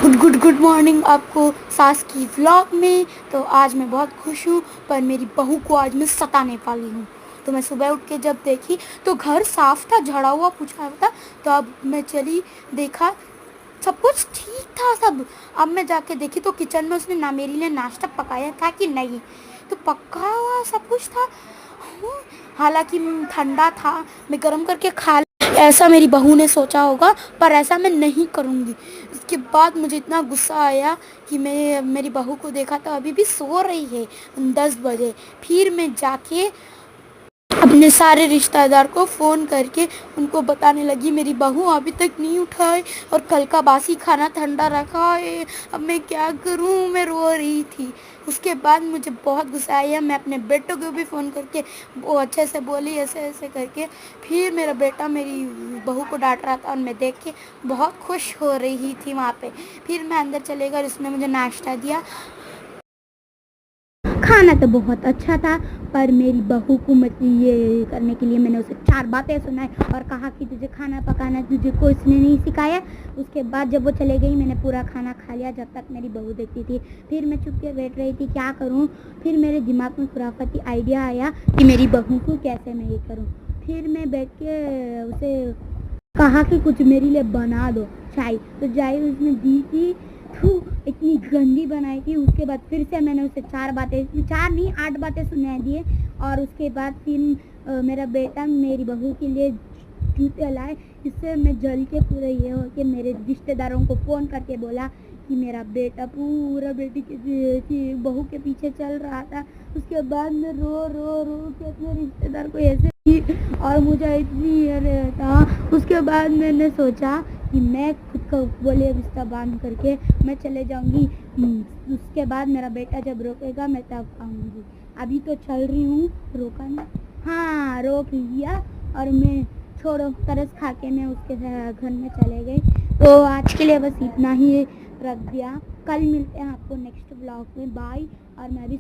Good morning आपको सास की व्लॉग में। तो आज मैं बहुत खुश हूँ, पर मेरी बहू को आज मैं सताने वाली हूँ। तो मैं सुबह उठ के जब देखी तो घर साफ था, झाड़ा हुआ पोछा हुआ था। तो अब मैं चली, देखा सब कुछ ठीक था सब। अब मैं जाके देखी तो किचन में उसने ना मेरे लिए नाश्ता पकाया था कि नहीं, तो पका हुआ सब कुछ था। हालांकि ठंडा था, मैं गर्म करके खा, ऐसा मेरी बहू ने सोचा होगा, पर ऐसा मैं नहीं करूँगी। इसके बाद मुझे इतना गुस्सा आया कि मैं मेरी बहू को देखा तो अभी भी सो रही है 10 बजे। फिर मैं जाके अपने सारे रिश्तेदार को फ़ोन करके उनको बताने लगी मेरी बहू अभी तक नहीं उठा है और कल का बासी खाना ठंडा रखा है, अब मैं क्या करूं। मैं रो रही थी। उसके बाद मुझे बहुत गुस्सा आया। मैं अपने बेटों को भी फ़ोन करके वो अच्छे से बोली, ऐसे ऐसे करके। फिर मेरा बेटा मेरी बहू को डांट रहा था और मैं देख के बहुत खुश हो रही थी वहाँ पे। फिर मैं अंदर चले गई, उसने मुझे नाश्ता दिया। खाना तो बहुत अच्छा था, पर मेरी बहू को ये करने के लिए मैंने उसे 4 बातें सुनाई और कहा कि तुझे खाना पकाना तुझे कोई इसने नहीं सिखाया। उसके बाद जब वो चले गई मैंने पूरा खाना खा लिया जब तक मेरी बहू देखती थी। फिर मैं चुप के बैठ रही थी, क्या करूं। फिर मेरे दिमाग में खुराफाती आइडिया आया कि मेरी बहू को कैसे मैं ये करूं। फिर मैं बैठ के उसे कहा कि कुछ मेरे लिए बना दो चाय। तो चाय उसने दी थी, इतनी गंदी बनाई थी। उसके बाद फिर से मैंने उसे 4 बातें, 4 नहीं 8 बातें सुना दिए। और उसके बाद फिर मेरा बेटा मेरी बहू के लिए जूते लाए। इससे मैं जल के पूरे ये हो कि मेरे रिश्तेदारों को फ़ोन करके बोला कि मेरा बेटा पूरा बेटी की बहू के पीछे चल रहा था। उसके बाद मैं रो रो रो के अपने रिश्तेदार को ऐसे और मुझे इतनी ये रहता। उसके बाद मैंने सोचा कि मैं खुद का बोले रिश्ता बांध करके मैं चले जाऊंगी। उसके बाद मेरा बेटा जब रोकेगा मैं तब आऊँगी। अभी तो चल रही हूँ, रोका नहीं, हाँ रोक लिया। और मैं छोड़ो, तरस खा के मैं उसके घर में चले गई। तो आज के लिए बस इतना ही रख दिया। कल मिलते हैं आपको नेक्स्ट ब्लॉग में। बाय। और मैं भी